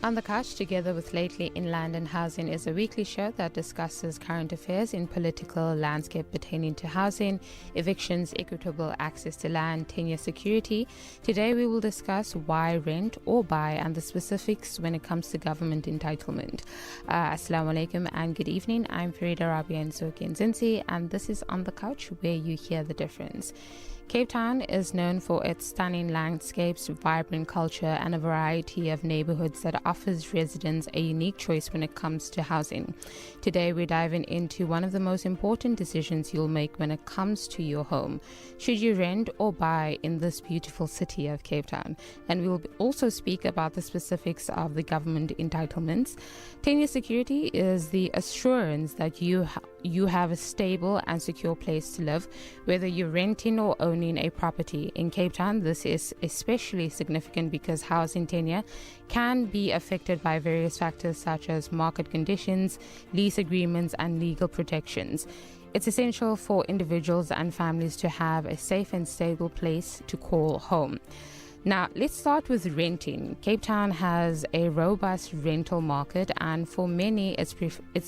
On the Couch, together with Lately in Land and Housing, is a weekly show that discusses current affairs in political landscape pertaining to housing, evictions, equitable access to land, tenure security. Today we will discuss why rent or buy and the specifics when it comes to government entitlement. Assalamu alaikum and good evening. I'm Farida Rabia Nsoki Nzinzi, and this is On the Couch, where you hear the difference. Cape Town is known for its stunning landscapes, vibrant culture, and a variety of neighborhoods that offers residents a unique choice when it comes to housing. Today, we're diving into one of the most important decisions you'll make when it comes to your home. Should you rent or buy in this beautiful city of Cape Town? And we'll also speak about the specifics of the government entitlements. Tenure security is the assurance that you have a stable and secure place to live, whether you're renting or owning a property. In Cape Town, this is especially significant because housing tenure can be affected by various factors such as market conditions, lease agreements, and legal protections. It's essential for individuals and families to have a safe and stable place to call home. Now, let's start with renting. Cape Town has a robust rental market, and for many, it's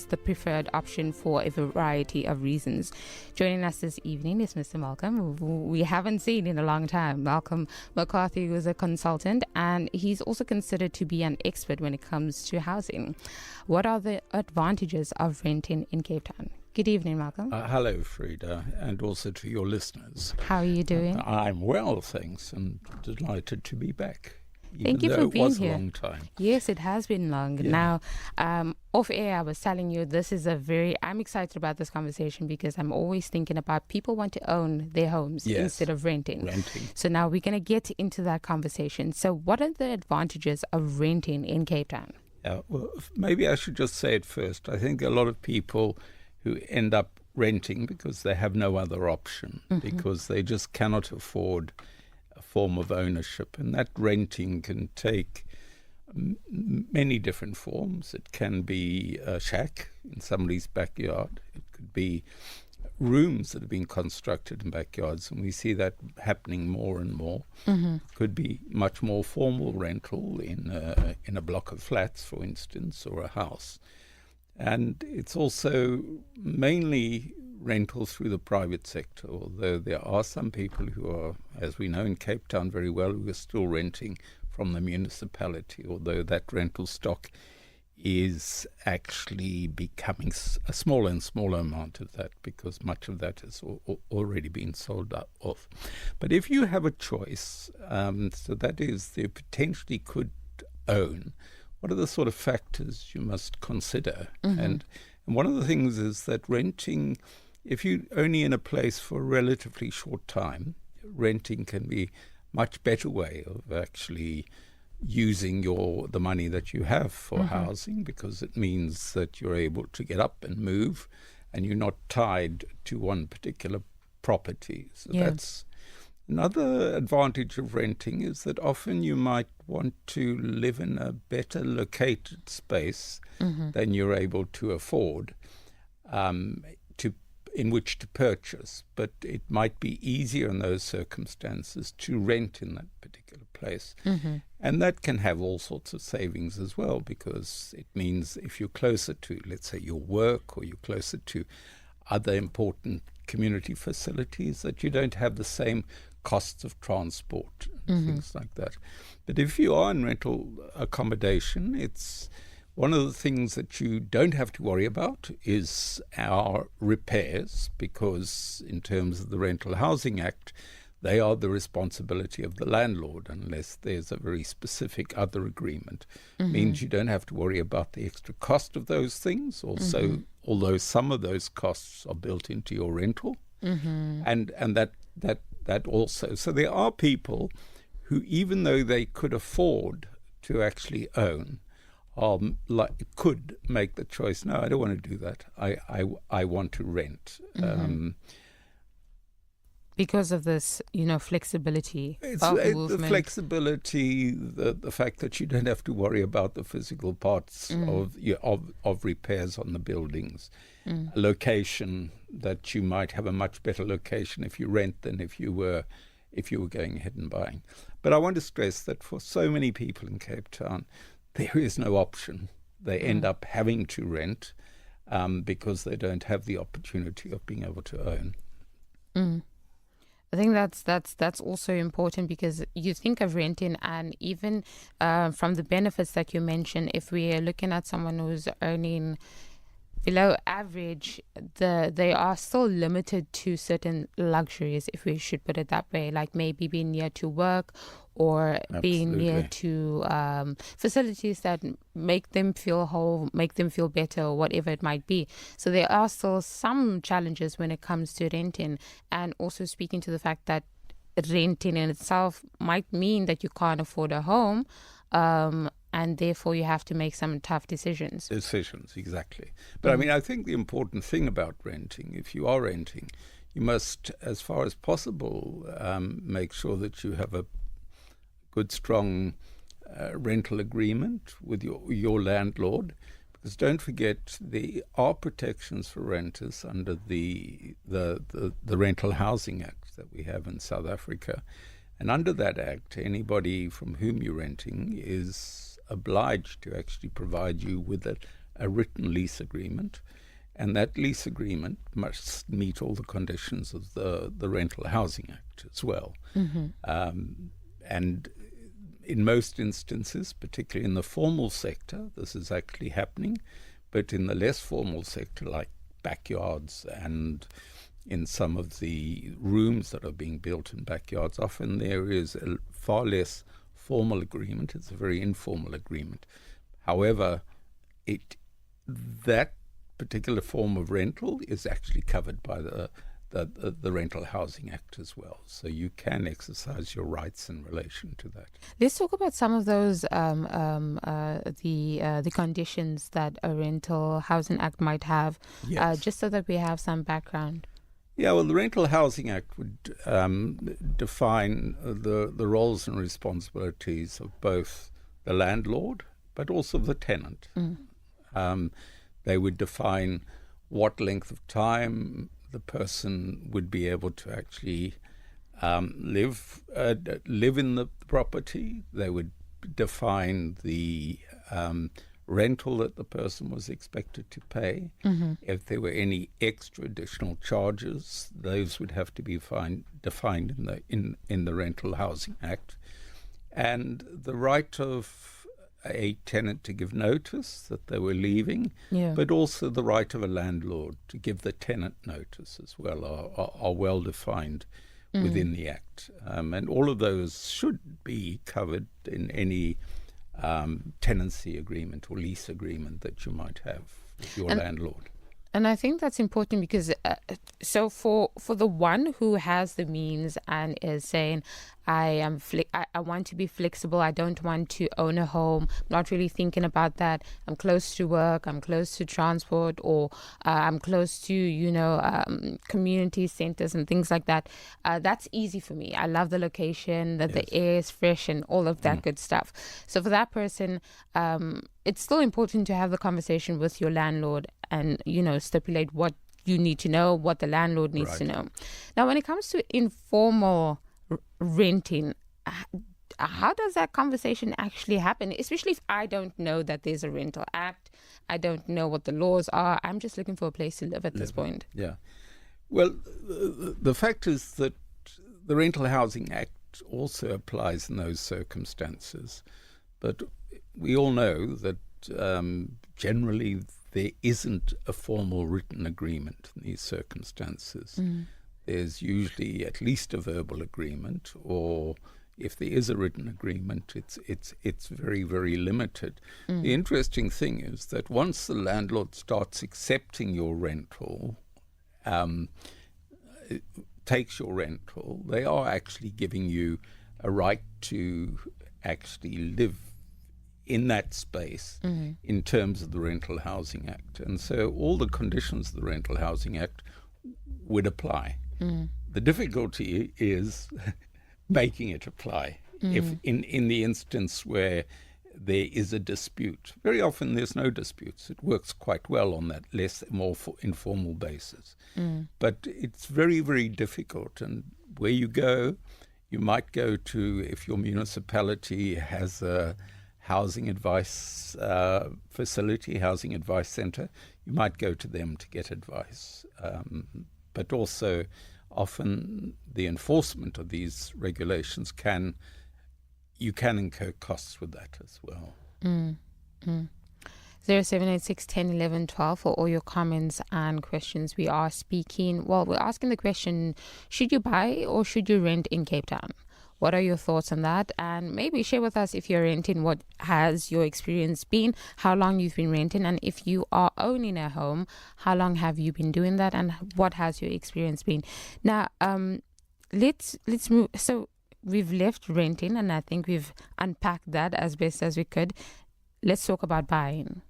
the preferred option for a variety of reasons. Joining us this evening is Mr. Malcolm, who we haven't seen in a long time. Malcolm McCarthy is a consultant, and he's also considered to be an expert when it comes to housing. What are the advantages of renting in Cape Town? Good evening, Malcolm. Hello, Frida, and also to your listeners. How are you doing? I'm well, thanks, and delighted to be back. Thank you for being here. It was a long time. Yes, it has been long. Yeah. Now, off air, I was telling you I'm excited about this conversation because I'm always thinking about people want to own their homes instead of renting. So now we're going to get into that conversation. So what are the advantages of renting in Cape Town? Well, maybe I should just say it first. I think a lot of people who end up renting because they have no other option, because they just cannot afford a form of ownership. And that renting can take many different forms. It can be a shack in somebody's backyard. It could be rooms that have been constructed in backyards, and we see that happening more and more. It could be much more formal rental in a block of flats, for instance, or a house. And it's also mainly rental through the private sector, although there are some people who are, as we know in Cape Town very well, who are still renting from the municipality, although that rental stock is actually becoming a smaller and smaller amount of that because much of that has already been sold off. But if you have a choice, so that is, they potentially could own, what are the sort of factors you must consider? And one of the things is that renting, if you're only in a place for a relatively short time, renting can be a much better way of actually using the money that you have for housing, because it means that you're able to get up and move and you're not tied to one particular property. So that's another advantage of renting, is that often you might want to live in a better located space than you're able to afford in which to purchase. But it might be easier in those circumstances to rent in that particular place. And that can have all sorts of savings as well, because it means if you're closer to, let's say, your work, or you're closer to other important community facilities, that you don't have the same costs of transport and things like that. But if you are in rental accommodation, it's one of the things that you don't have to worry about is our repairs, because in terms of the Rental Housing Act, they are the responsibility of the landlord unless there's a very specific other agreement. Means you don't have to worry about the extra cost of those things. Also, although some of those costs are built into your rental, and that also. So there are people who, even though they could afford to actually own, could make the choice, no, I don't want to do that. I want to rent. Because of this, flexibility It's of the movement. flexibility, the fact that you don't have to worry about the physical parts of repairs on the buildings. Location, that you might have a much better location if you rent than if you were going ahead and buying. But I want to stress that for so many people in Cape Town, there is no option. They end up having to rent because they don't have the opportunity of being able to own. I think that's also important, because you think of renting, and even from the benefits that you mentioned, if we are looking at someone who's earning below average, they are still limited to certain luxuries, if we should put it that way, like maybe being near to work, or being near to facilities that make them feel whole, make them feel better, or whatever it might be. So there are still some challenges when it comes to renting, and also speaking to the fact that renting in itself might mean that you can't afford a home, and therefore you have to make some tough decisions. Decisions, exactly. But I mean, I think the important thing about renting, if you are renting, you must, as far as possible, make sure that you have a good, strong rental agreement with your landlord. Because don't forget, there are protections for renters under the Rental Housing Act that we have in South Africa. And under that act, anybody from whom you're renting is obliged to actually provide you with a written lease agreement. And that lease agreement must meet all the conditions of the Rental Housing Act as well. And in most instances, particularly in the formal sector, this is actually happening. But in the less formal sector, like backyards and in some of the rooms that are being built in backyards, often there is a far less formal agreement. It's a very informal agreement. However, that particular form of rental is actually covered by the Rental Housing Act as well. So you can exercise your rights in relation to that. Let's talk about some of those the conditions that a Rental Housing Act might have, just so that we have some background. Yeah, well, the Rental Housing Act would define the roles and responsibilities of both the landlord but also the tenant. They would define what length of time the person would be able to actually live in the property. They would define the rental that the person was expected to pay. If there were any extra additional charges, those would have to be defined in the Rental Housing Act. And the right of a tenant to give notice that they were leaving, but also the right of a landlord to give the tenant notice as well are well defined within the Act. And all of those should be covered in any tenancy agreement or lease agreement that you might have with your landlord. And I think that's important, because so for the one who has the means and is saying, I want to be flexible, I don't want to own a home, I'm not really thinking about that, I'm close to work, I'm close to transport, or I'm close to community centers and things like that, that's easy for me. I love the location, that the air is fresh and all of that good stuff. So for that person, it's still important to have the conversation with your landlord and stipulate what you need to know, what the landlord needs to know. Now, when it comes to informal renting, how does that conversation actually happen? Especially if I don't know that there's a rental act, I don't know what the laws are, I'm just looking for a place to live at this point. Yeah. Well, the fact is that the Rental Housing Act also applies in those circumstances. But we all know that generally there isn't a formal written agreement in these circumstances. There's usually at least a verbal agreement, or if there is a written agreement, it's very, very limited. The interesting thing is that once the landlord starts accepting your rental, takes your rental, they are actually giving you a right to actually live in that space in terms of the Rental Housing Act. And so all the conditions of the Rental Housing Act would apply. The difficulty is making it apply. If in the instance where there is a dispute, very often there's no disputes. It works quite well on that more informal basis. But it's very, very difficult. And where you go, you might go to, if your municipality has a housing advice facility, housing advice centre, you might go to them to get advice. But also, often the enforcement of these regulations you can incur costs with that as well. 0786 10 11 12 for all your comments and questions. We're asking the question, should you buy or should you rent in Cape Town? What are your thoughts on that? And maybe share with us, if you're renting, what has your experience been, how long you've been renting, and if you are owning a home, how long have you been doing that, and what has your experience been? Now, let's move. So we've left renting, and I think we've unpacked that as best as we could. Let's talk about buying.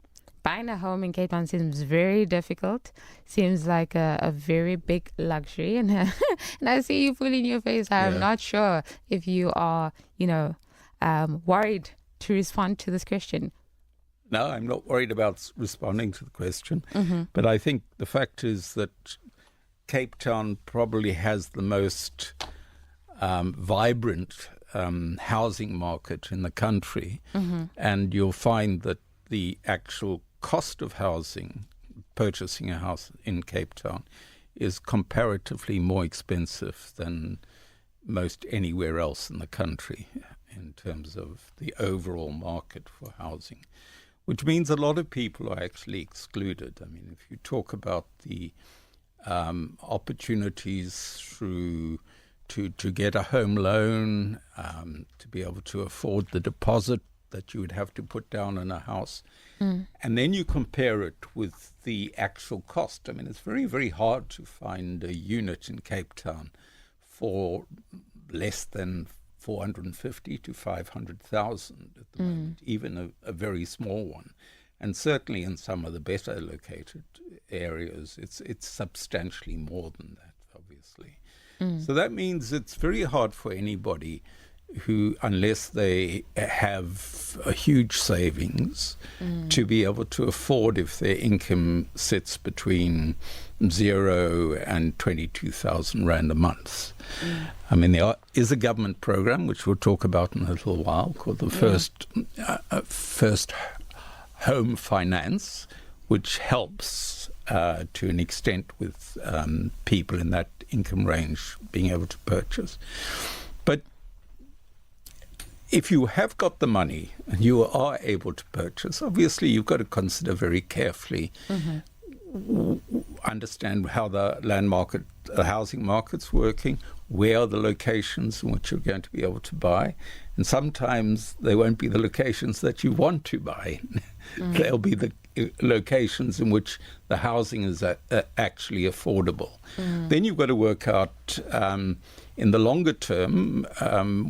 Buying a home in Cape Town seems very difficult. Seems like a very big luxury. And, and I see you pulling your face. I'm not sure if you are, worried to respond to this question. No, I'm not worried about responding to the question. But I think the fact is that Cape Town probably has the most vibrant housing market in the country. And you'll find that the actual cost of housing, purchasing a house in Cape Town, is comparatively more expensive than most anywhere else in the country in terms of the overall market for housing, which means a lot of people are actually excluded. I mean, if you talk about the opportunities to get a home loan, to be able to afford the deposit that you would have to put down on a house, and then you compare it with the actual cost. I mean, it's very, very hard to find a unit in Cape Town for less than 450 to 500,000 at the moment, even a very small one. And certainly in some of the better located areas, it's substantially more than that, obviously. So that means it's very hard for anybody who, unless they have a huge savings, to be able to afford, if their income sits between 0 and 22,000 Rand a month. I mean, there is a government program, which we'll talk about in a little while, called the First Home Finance, which helps to an extent with people in that income range being able to purchase. But if you have got the money and you are able to purchase, obviously you've got to consider very carefully, understand how the land market, the housing market's working, where are the locations in which you're going to be able to buy. And sometimes they won't be the locations that you want to buy. They'll be the locations in which the housing is actually affordable. Then you've got to work out in the longer term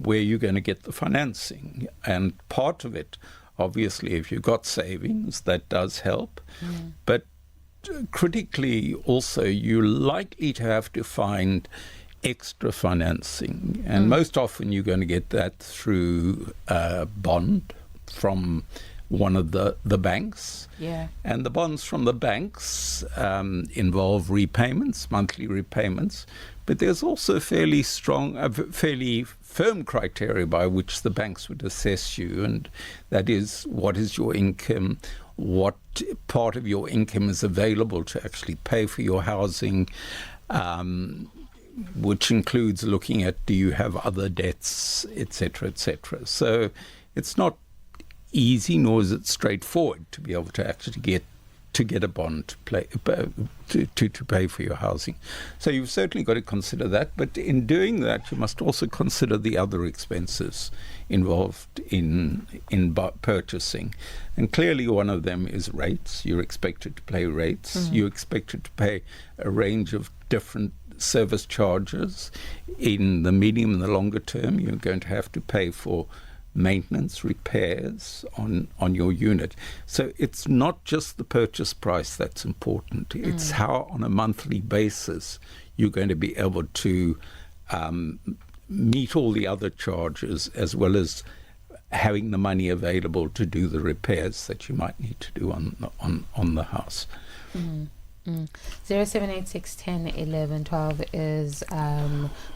where you're going to get the financing. And part of it, obviously, if you've got savings, that does help. But critically also, you're likely to have to find extra financing. And most often you're going to get that through a bond from one of the banks. And the bonds from the banks involve repayments, monthly repayments. But there's also fairly firm criteria by which the banks would assess you, and that is, what is your income, what part of your income is available to actually pay for your housing, which includes looking at, do you have other debts, etc., etc. So it's not easy, nor is it straightforward to be able to actually get a bond to pay for your housing. So you've certainly got to consider that. But in doing that, you must also consider the other expenses involved in purchasing. And clearly one of them is rates. You're expected to pay rates. You're expected to pay a range of different service charges. In the medium and the longer term, you're going to have to pay for maintenance, repairs on your unit. So it's not just the purchase price that's important. It's how on a monthly basis you're going to be able to meet all the other charges, as well as having the money available to do the repairs that you might need to do on the house. 07861011112 is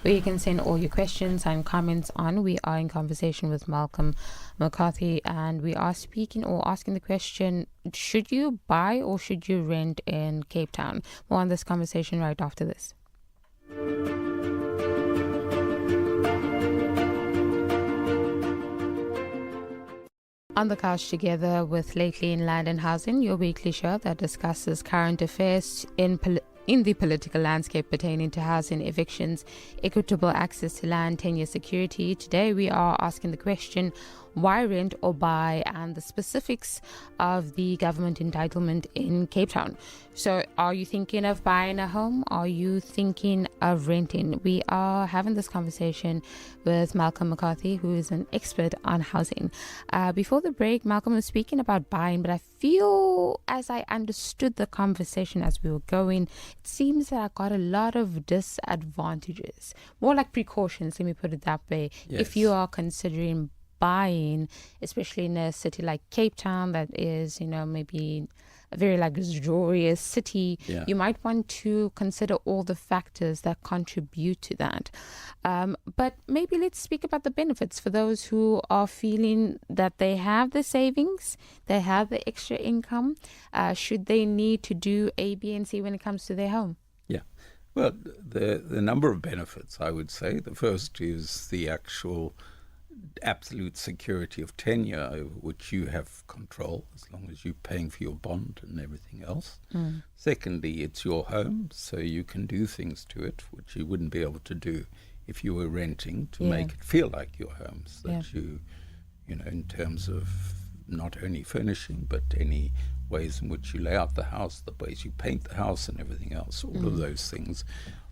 where you can send all your questions and comments on. We are in conversation with Malcolm McCarthy, and we are speaking or asking the question, should you buy or should you rent in Cape Town? More on this conversation right after this. On the couch together with Lately in Land and Housing, your weekly show that discusses current affairs in the political landscape pertaining to housing, evictions, equitable access to land, tenure security. Today we are asking the question, why rent or buy, and the specifics of the government entitlement in Cape Town. So are you thinking of buying a home? Are you thinking of renting? We are having this conversation with Malcolm McCarthy, who is an expert on housing. Before the break, Malcolm was speaking about buying, but I feel, as I understood the conversation as we were going, it seems that I got a lot of disadvantages, more like precautions, let me put it that way. Yes. If you are considering buying, especially in a city like Cape Town that is, maybe a very luxurious city, you might want to consider all the factors that contribute to that. But maybe let's speak about the benefits for those who are feeling that they have the savings, they have the extra income. Should they need to do A, B, and C when it comes to their home? Yeah. Well, the number of benefits, I would say. The first is the actual absolute security of tenure, over which you have control as long as you're paying for your bond and everything else. Secondly, it's your home, so you can do things to it which you wouldn't be able to do if you were renting, to make it feel like your home, so that you know, in terms of not only furnishing but any ways in which you lay out the house, the ways you paint the house and everything else, all of those things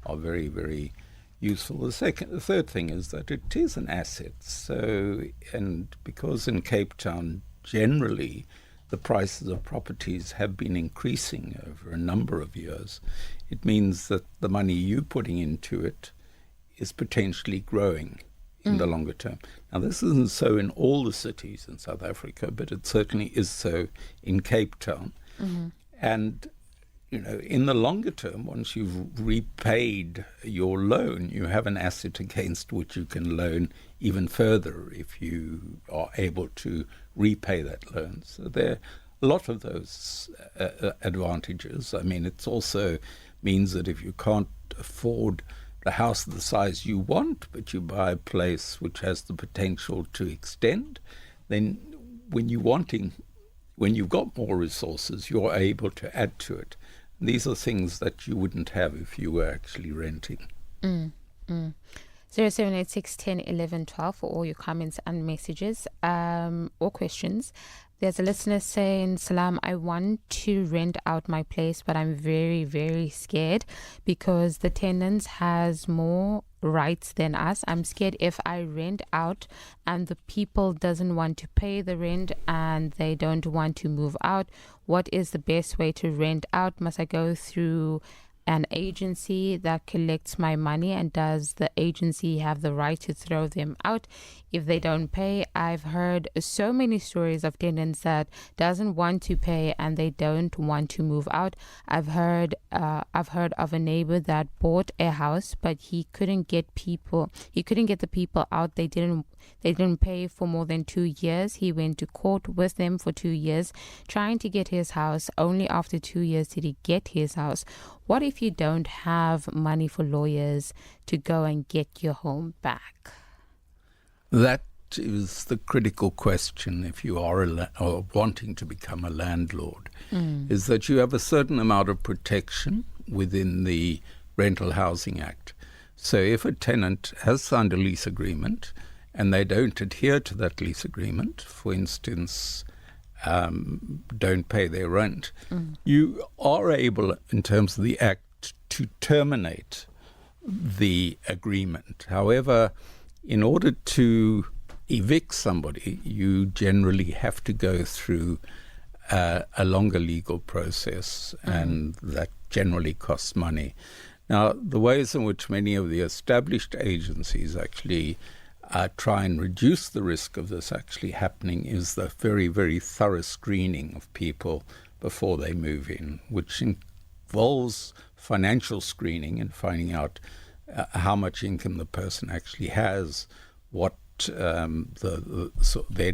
are very, very useful. The third thing is that it is an asset. So, and because in Cape Town generally the prices of properties have been increasing over a number of years, it means that the money you're putting into it is potentially growing in the longer term. Now, this isn't so in all the cities in South Africa, but it certainly is so in Cape Town. And in the longer term, once you've repaid your loan, you have an asset against which you can loan even further if you are able to repay that loan. So there are a lot of those advantages. I mean, it also means that if you can't afford the house the size you want, but you buy a place which has the potential to extend, then when you've got more resources, you're able to add to it. These are things that you wouldn't have if you were actually renting. 07861011112 for all your comments and messages or questions. There's a listener saying, Salam, I want to rent out my place, but I'm very, very scared because the tenants has more rights than us. I'm scared if I rent out and the people doesn't want to pay the rent and they don't want to move out. What is the best way to rent out? Must I go through an agency that collects my money, and does the agency have the right to throw them out if they don't pay? I've heard so many stories of tenants that doesn't want to pay and they don't want to move out. I've heard of a neighbor that bought a house, but he couldn't get the people out. They didn't pay for more than 2 years. He went to court with them for 2 years trying to get his house. Only after 2 years did he get his house. What if you don't have money for lawyers to go and get your home back? That is the critical question if you are or wanting to become a landlord, is that you have a certain amount of protection within the Rental Housing Act. So if a tenant has signed a lease agreement and they don't adhere to that lease agreement, for instance, don't pay their rent, you are able, in terms of the Act, to terminate the agreement. However, in order to evict somebody, you generally have to go through a longer legal process, and that generally costs money. Now, the ways in which many of the established agencies actually try and reduce the risk of this actually happening is the very, very thorough screening of people before they move in, which involves financial screening and finding out how much income the person actually has, what their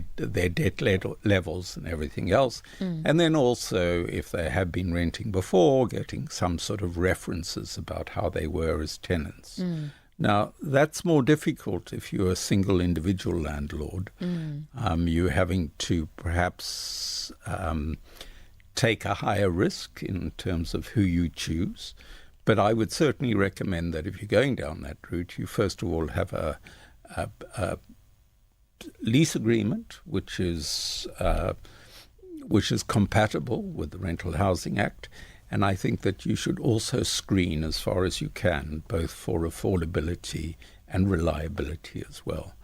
debt levels and everything else. And then also, if they have been renting before, getting some sort of references about how they were as tenants. Now, that's more difficult if you're a single individual landlord. You're having to perhaps take a higher risk in terms of who you choose. But I would certainly recommend that if you're going down that route, you first of all have a lease agreement which is compatible with the Rental Housing Act. And I think that you should also screen as far as you can, both for affordability and reliability as well.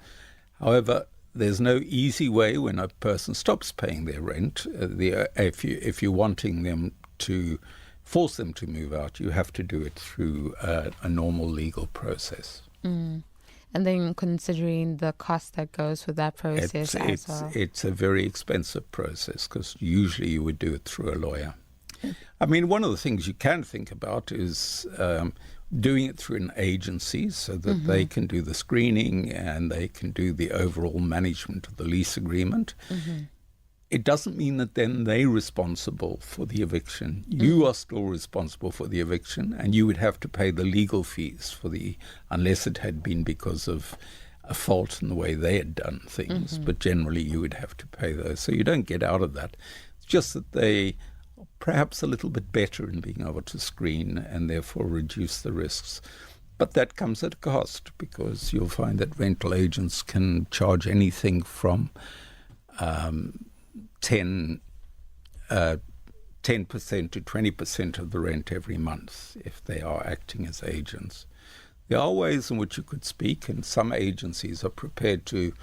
However, there's no easy way when a person stops paying their rent. If you're wanting them to force them to move out, you have to do it through a normal legal process. And then considering the cost that goes with that process as well. It's a very expensive process because usually you would do it through a lawyer. I mean, one of the things you can think about is doing it through an agency so that they can do the screening and they can do the overall management of the lease agreement. It doesn't mean that then they're responsible for the eviction. You are still responsible for the eviction, and you would have to pay the legal fees unless it had been because of a fault in the way they had done things. But generally, you would have to pay those. So you don't get out of that. It's just that they are perhaps a little bit better in being able to screen and therefore reduce the risks. But that comes at a cost, because you'll find that rental agents can charge anything from 10% to 20% of the rent every month if they are acting as agents. There are ways in which you could speak, and some agencies are prepared to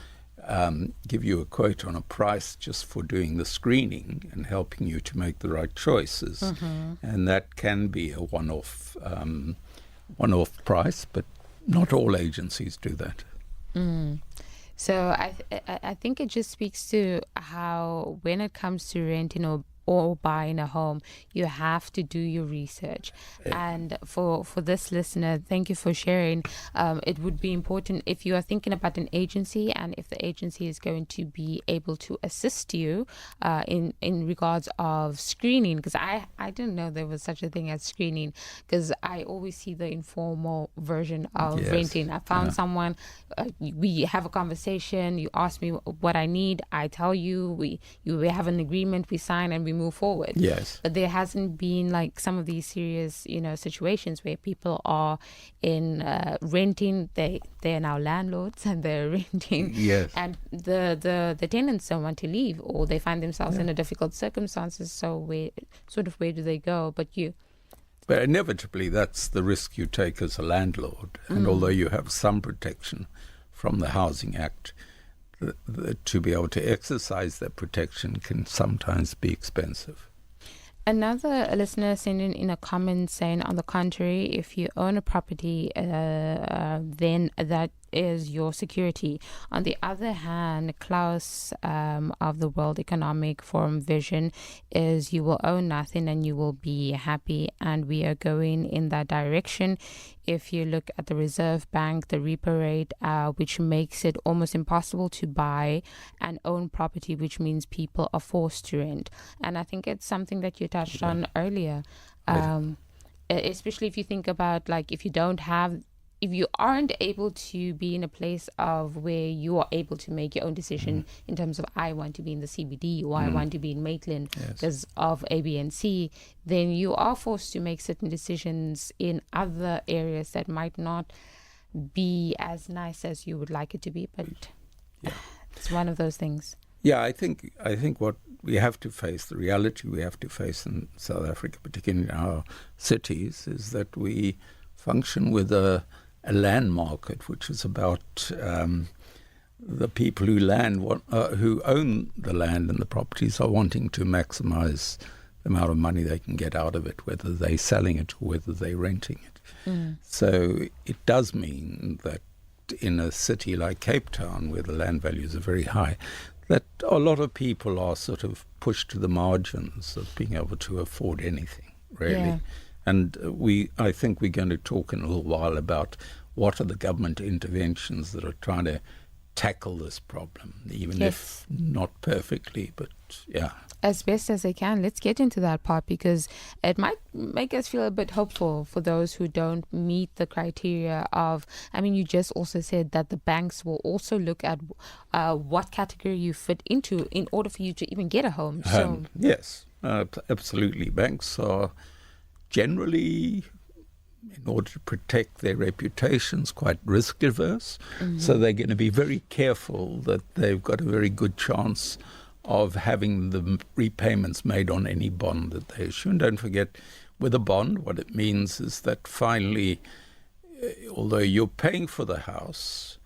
give you a quote on a price just for doing the screening and helping you to make the right choices. And that can be a one-off price, but not all agencies do that. So I think it just speaks to how when it comes to renting or buying a home, you have to do your research. And for this listener, thank you for sharing. It would be important if you are thinking about an agency, and if the agency is going to be able to assist you in regards of screening, because I didn't know there was such a thing as screening, because I always see the informal version of renting. I found someone, we have a conversation, you ask me what I need, I tell you, we have an agreement, we sign, and we move forward. But there hasn't been like some of these serious, situations where people are in renting. They're now landlords and they're renting. And the tenants don't want to leave, or they find themselves in a difficult circumstances. So where do they go? But inevitably, that's the risk you take as a landlord. And although you have some protection from the Housing Act, to be able to exercise that protection can sometimes be expensive. Another listener sent in a comment saying, on the contrary, if you own a property, then that is your security. On the other hand, Klaus of the World Economic Forum vision is you will own nothing and you will be happy, and we are going in that direction. If you look at the Reserve Bank, the repo rate, which makes it almost impossible to buy and own property, which means people are forced to rent. And I think it's something that you touched on earlier, especially if you think about, like, if you aren't able to be in a place of where you are able to make your own decision in terms of, I want to be in the CBD or I want to be in Maitland because of A, B, and C, then you are forced to make certain decisions in other areas that might not be as nice as you would like it to be. But it's one of those things. Yeah, I think what we have to face, the reality we have to face in South Africa, particularly in our cities, is that we function with a land market, which is about the people who own the land and the properties are wanting to maximize the amount of money they can get out of it, whether they're selling it or whether they're renting it. So it does mean that in a city like Cape Town, where the land values are very high, that a lot of people are sort of pushed to the margins of being able to afford anything, really. And I think we're going to talk in a little while about what are the government interventions that are trying to tackle this problem, even if not perfectly, but yeah. As best as they can. Let's get into that part, because it might make us feel a bit hopeful for those who don't meet the criteria of, I mean, you just also said that the banks will also look at what category you fit into in order for you to even get a home. So yes, absolutely. Banks are generally, in order to protect their reputations, quite risk averse. So they're going to be very careful that they've got a very good chance of having the repayments made on any bond that they issue. And don't forget, with a bond, what it means is that finally, although you're paying for the house,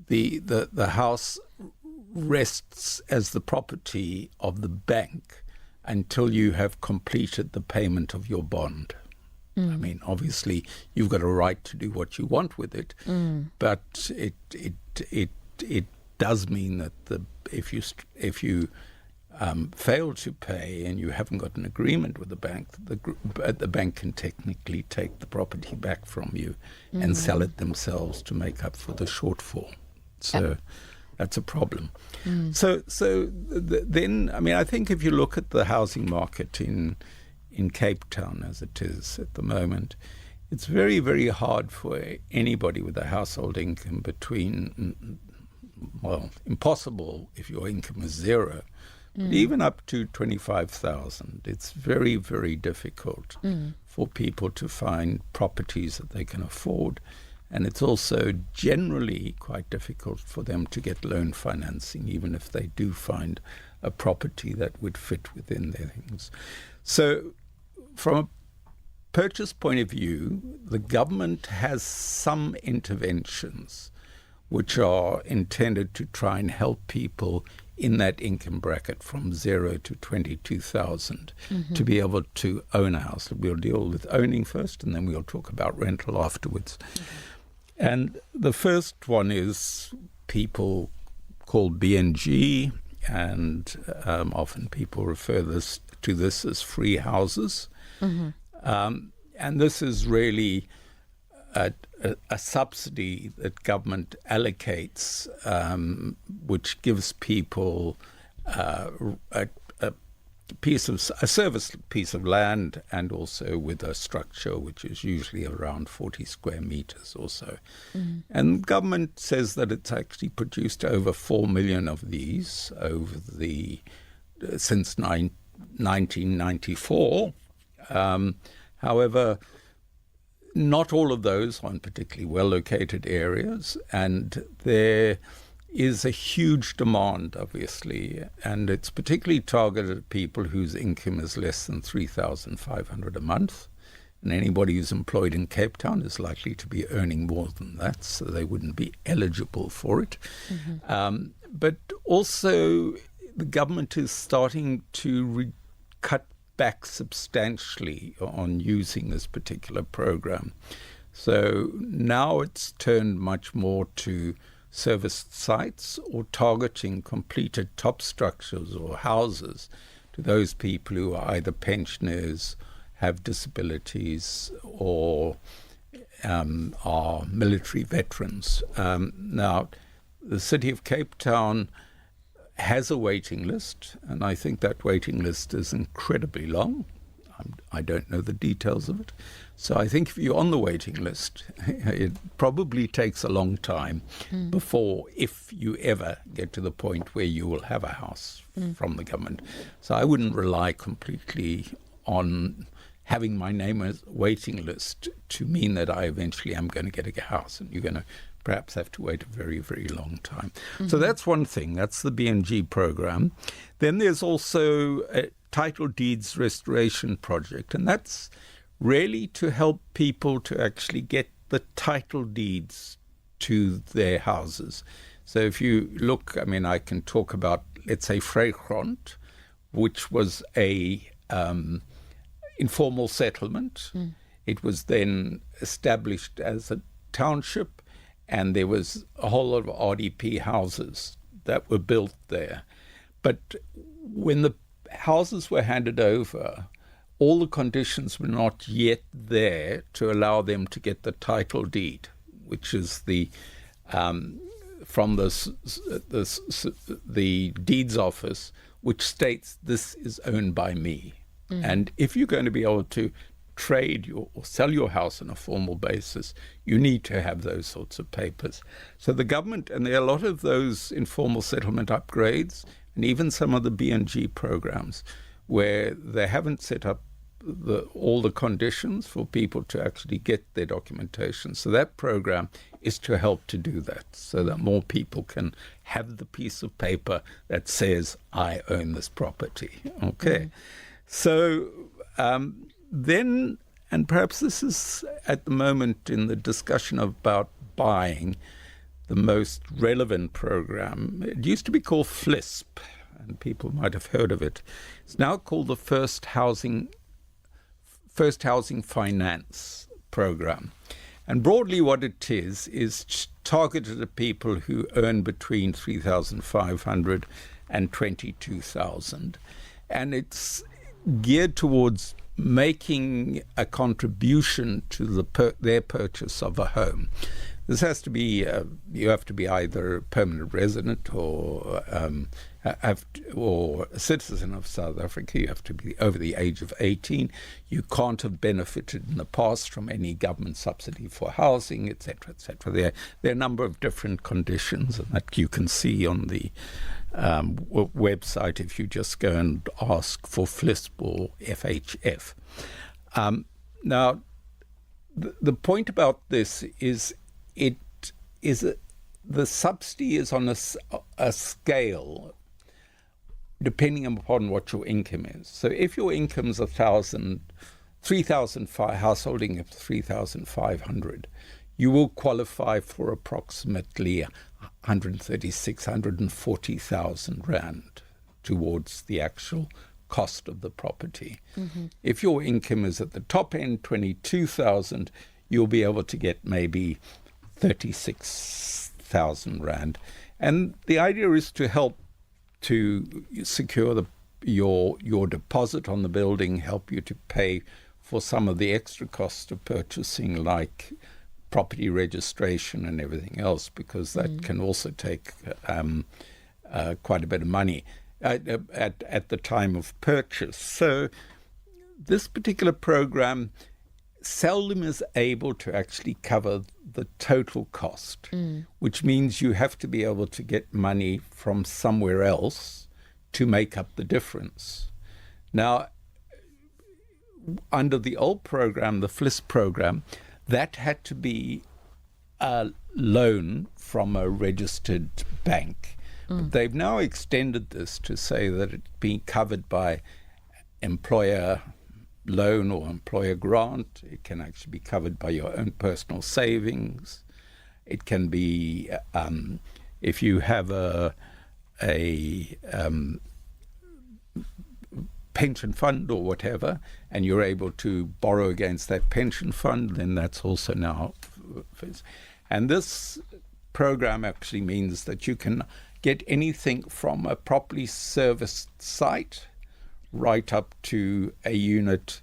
the house rests as the property of the bank until you have completed the payment of your bond. I mean, obviously, you've got a right to do what you want with it, but it does mean that if you fail to pay and you haven't got an agreement with the bank, the bank can technically take the property back from you and sell it themselves to make up for the shortfall. So that's a problem. So then, I mean, I think if you look at the housing market in Cape Town as it is at the moment, it's very, very hard for anybody with a household income between, well, impossible if your income is zero, but even up to 25,000. It's very, very difficult for people to find properties that they can afford. And it's also generally quite difficult for them to get loan financing, even if they do find a property that would fit within their things. So from a purchase point of view, the government has some interventions which are intended to try and help people in that income bracket from 0 to 22,000 to be able to own a house. We'll deal with owning first, and then we'll talk about rental afterwards. And the first one is people called BNG, and often people refer to this as free houses. And this is really a subsidy that government allocates, which gives people a service piece of land, and also with a structure which is usually around 40 square meters or so. And government says that it's actually produced over 4 million of these since 1994. However, not all of those are in particularly well-located areas, and there is a huge demand, obviously, and it's particularly targeted at people whose income is less than 3,500 a month. And anybody who's employed in Cape Town is likely to be earning more than that, so they wouldn't be eligible for it. But also, the government is starting to cut back substantially on using this particular program. So now it's turned much more to serviced sites or targeting completed top structures or houses to those people who are either pensioners, have disabilities, or are military veterans. Now, the City of Cape Town has a waiting list, and I think that waiting list is incredibly long. I don't know the details of it. So I think if you're on the waiting list, it probably takes a long time before, if you ever get to the point where you will have a house from the government. So I wouldn't rely completely on having my name as waiting list to mean that I eventually am going to get a house, and you're going to perhaps have to wait a very, very long time. So that's one thing. That's the BNG program. Then there's also a title deeds restoration project, and that's really to help people to actually get the title deeds to their houses. So if you look, I mean, I can talk about, let's say, Vrygrond, which was a informal settlement. It was then established as a township, and there was a whole lot of RDP houses that were built there. But when the houses were handed over, all the conditions were not yet there to allow them to get the title deed, which is the from the deeds office, which states this is owned by me. And if you're going to be able to trade or sell your house on a formal basis, you need to have those sorts of papers. So the government, and there are a lot of those informal settlement upgrades, and even some of the B&G programs, where they haven't set up all the conditions for people to actually get their documentation. So that program is to help to do that, so that more people can have the piece of paper that says, I own this property. Okay. So then, and perhaps this is at the moment in the discussion about buying, the most relevant program. It used to be called FLISP, and people might have heard of it. It's now called the First Housing Finance Program. And broadly what it is targeted at people who earn between $3,500 and $22,000. And it's geared towards making a contribution to their purchase of a home. This has to be, you have to be either a permanent resident or a citizen of South Africa. You have to be over the age of 18. You can't have benefited in the past from any government subsidy for housing, etc., etc. There are a number of different conditions that you can see on the website if you just go and ask for FLISP or FHF. Now, the point about this is the subsidy is on a scale depending upon what your income is. So if your income is householding of 3,500, you will qualify for approximately 136, 140,000 rand towards the actual cost of the property. If your income is at the top end, 22,000, you'll be able to get maybe 36,000 rand. And the idea is to help to secure your deposit on the building, help you to pay for some of the extra costs of purchasing, like property registration and everything else, because that can also take quite a bit of money at the time of purchase. So this particular program seldom is able to actually cover the total cost, which means you have to be able to get money from somewhere else to make up the difference. Now, under the old program, the FLISP program, that had to be a loan from a registered bank. But they've now extended this to say that it's being covered by employer loan or employer grant. It can actually be covered by your own personal savings. It can be if you have a pension fund or whatever, and you're able to borrow against that pension fund, then that's also now. And this program actually means that you can get anything from a properly serviced site right up to a unit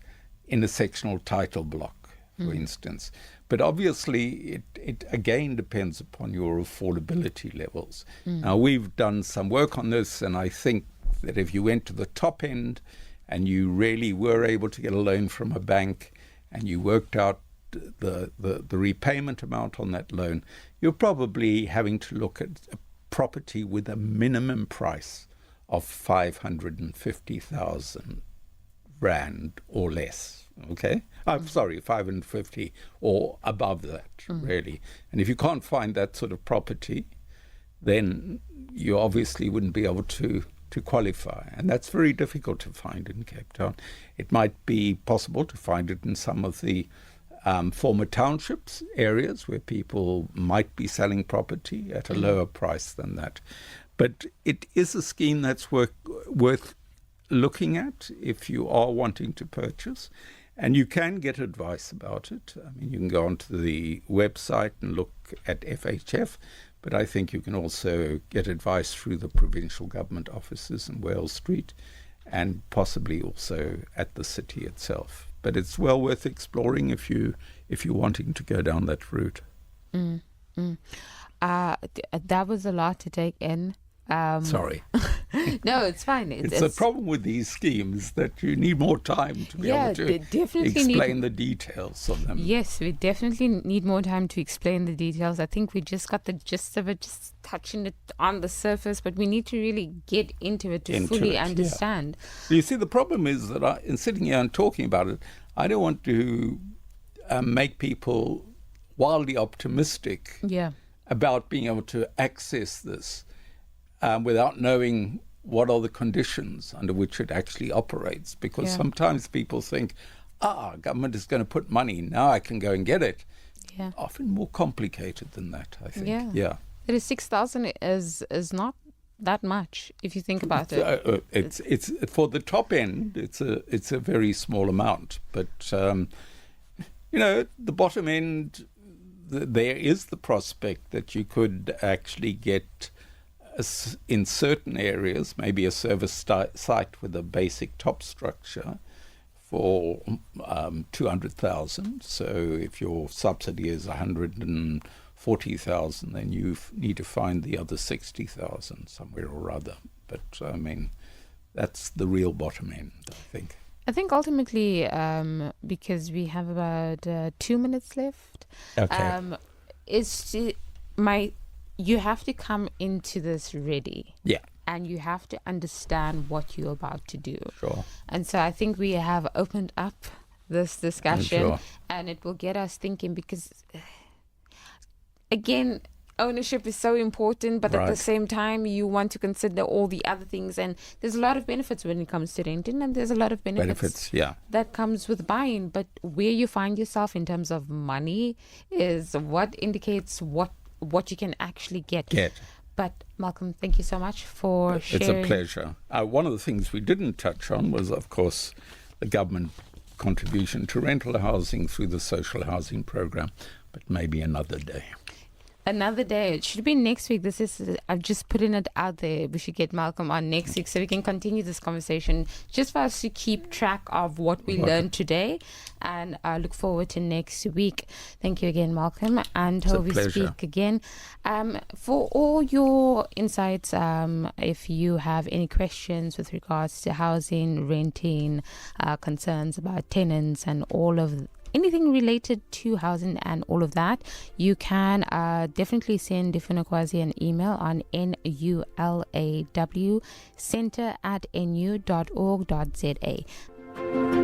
in a sectional title block, for instance. But obviously, it again depends upon your affordability levels. Now, we've done some work on this, and I think that if you went to the top end and you really were able to get a loan from a bank and you worked out the repayment amount on that loan, you're probably having to look at a property with a minimum price of 550,000 rand or less, okay? I'm sorry, 550 or above that, really. And if you can't find that sort of property, then you obviously wouldn't be able to qualify. And that's very difficult to find in Cape Town. It might be possible to find it in some of the former townships areas where people might be selling property at a lower price than that. But it is a scheme that's worth looking at if you are wanting to purchase. And you can get advice about it. I mean, you can go onto the website and look at FHF, but I think you can also get advice through the provincial government offices in Wales Street. and possibly also at the city itself. But it's well worth exploring if you're wanting to go down that route. That was a lot to take in. Sorry. No, it's fine. It's a problem with these schemes that you need more time to be able to explain the details of them. Yes, we definitely need more time to explain the details. I think we just got the gist of it, just touching it on the surface, but we need to really get into it to fully understand. Yeah. You see, the problem is that in sitting here and talking about it, I don't want to make people wildly optimistic about being able to access this without knowing what are the conditions under which it actually operates. Because sometimes people think, government is going to put money, now I can go and get it. Yeah. Often more complicated than that, I think. Yeah. It is 6,000 is not that much if you think about it. It's for the top end. It's a very small amount, but the bottom end, there is the prospect that you could actually get in certain areas, maybe a service site with a basic top structure for 200,000. So if your subsidy is 140,000, then you need to find the other 60,000 somewhere or other. But I mean, that's the real bottom end, I think. I think ultimately, because we have about 2 minutes left, you have to come into this ready. Yeah. And you have to understand what you're about to do. Sure. And so I think we have opened up this discussion, and it will get us thinking, because, again, ownership is so important, but at the same time, you want to consider all the other things. And there's a lot of benefits when it comes to renting, and there's a lot of benefits that comes with buying. But where you find yourself in terms of money is what indicates what you can actually get. But Malcolm, thank you so much for sharing. It's a pleasure. One of the things we didn't touch on was, of course, the government contribution to rental housing through the social housing program, but maybe another day. Another day. It should be next week. I'm just putting it out there. We should get Malcolm on next week so we can continue this conversation, just for us to keep track of what we learned today, and look forward to next week. Thank you again, Malcolm. Until we speak again. For all your insights, if you have any questions with regards to housing, renting, concerns about tenants and anything related to housing and all of that, you can definitely send Difunakwazi an email on NULAW center@nu.org.za.